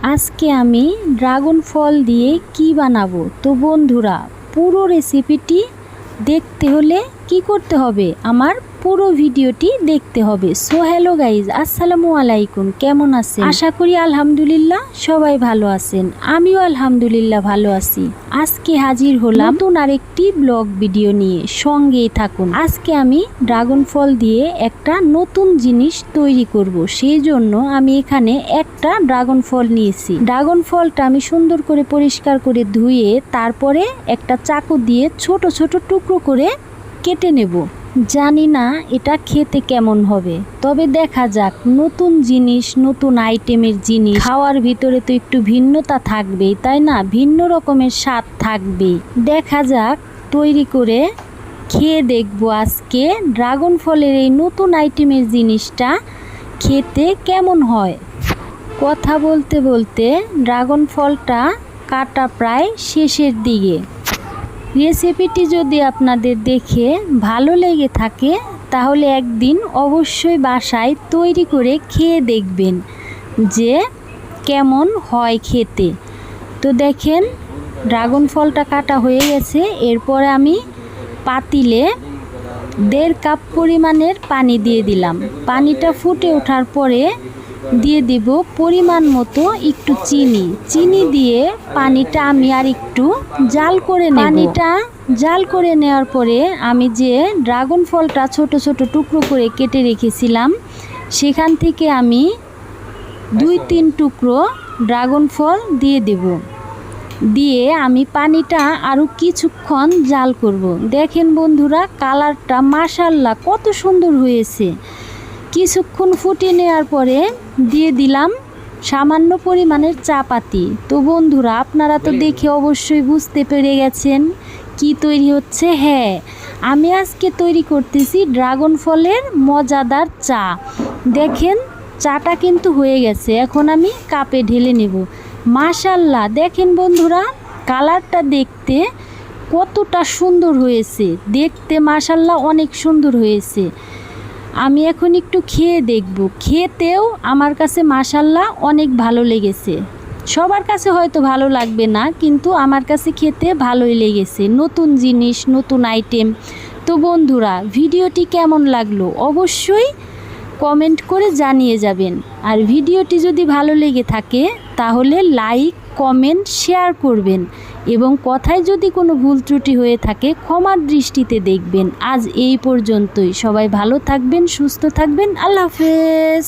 আজকে আমি ড্রাগন ফল দিয়ে কি বানাবো। তো বন্ধুরা, পুরো রেসিপিটি দেখতে হলে কি করতে হবে, আমার পুরো ভিডিওটি দেখতে হবে। সো হ্যালো গাইজ, আসসালামু আলাইকুম। কেমন আছেন? আশা করি আলহামদুলিল্লাহ সবাই ভালো আছেন। আমিও আলহামদুলিল্লাহ ভালো আছি। আজকে হাজির হলাম নতুন আরেকটি ব্লগ ভিডিও নিয়ে, সঙ্গেই থাকুন। আজকে আমি ড্রাগন ফল দিয়ে একটা নতুন জিনিস তৈরি করব। সেই জন্য আমি এখানে একটা ড্রাগন ফল নিয়েছি। ড্রাগন ফলটা আমি সুন্দর করে পরিষ্কার করে ধুয়ে তারপরে একটা চাকু দিয়ে ছোট ছোট টুকরো করে কেটে নেব। জানি না এটা খেতে কেমন হবে, তবে দেখা যাক। নতুন জিনিস, নতুন আইটেমের জিনিস খাওয়ার ভিতরে তো একটু ভিন্নতা থাকবেই, তাই না? ভিন্ন রকমের স্বাদ থাকবেই। দেখা যাক, তৈরি করে খেয়ে দেখবো আজকে ড্রাগন ফলের এই নতুন আইটেমের জিনিসটা খেতে কেমন হয়। কথা বলতে বলতে ড্রাগন ফলটা কাটা প্রায় শেষের দিকে। রেসিপিটি যদি আপনাদের দেখে ভালো লেগে থাকে তাহলে একদিন অবশ্যই বাসায় তৈরি করে খেয়ে দেখবেন যে কেমন হয় খেতে। তো দেখেন, ড্রাগন ফলটা কাটা হয়ে গেছে। এরপরে আমি পাতিলে 1.5 কাপ পরিমাণের পানি দিয়ে দিলাম। পানিটা ফুটে ওঠার পরে দিয়ে দিব পরিমাণ মতো একটু চিনি দিয়ে পানিটা আমি আর একটু জাল করে নেব। পানিটা জাল করে নেওয়ার পরে আমি যে ড্রাগন ফলটা ছোট ছোট টুকরো করে কেটে রেখেছিলাম সেখান থেকে আমি 2-3 টুকরো ড্রাগন ফল দিয়ে দেব। দিয়ে আমি পানিটা আরও কিছুক্ষণ জাল করব। দেখেন বন্ধুরা, কালারটা মাশাআল্লাহ কত সুন্দর হয়েছে। কিছুক্ষণ ফুটিয়ে নেওয়ার পরে দিয়ে দিলাম সামান্য পরিমাণের চা পাতি। তো বন্ধুরা, আপনারা তো দেখে অবশ্যই বুঝতে পেরে গেছেন কি তৈরি হচ্ছে। হ্যাঁ, আমি আজকে তৈরি করতেছি ড্রাগন ফলের মজাদার চা। দেখেন, চাটা কিন্তু হয়ে গেছে। এখন আমি কাপে ঢেলে নেব। মাশাআল্লাহ, দেখেন বন্ধুরা, কালারটা দেখতে কতটা সুন্দর হয়েছে। দেখতে মাশাআল্লাহ অনেক সুন্দর হয়েছে। আমি এখন একটু খেয়ে দেখব। খেতেও আমার কাছে মাশাআল্লাহ অনেক ভালো লেগেছে। সবার কাছে হয়তো ভালো লাগবে না, কিন্তু আমার কাছে খেতে ভালোই লেগেছে। নতুন জিনিস, নতুন আইটেম। তো বন্ধুরা, ভিডিওটি কেমন লাগলো অবশ্যই কমেন্ট করে জানিয়ে যাবেন। আর ভিডিওটি যদি ভালো লেগে থাকে তাহলে লাইক, কমেন্ট, শেয়ার করবেন। এবং কথায় যদি কোনো ভুল ত্রুটি হয়ে থাকে ক্ষমার দৃষ্টিতে দেখবেন। আজ এই পর্যন্তই। সবাই ভালো থাকবেন, সুস্থ থাকবেন। আল্লাহ হাফেজ।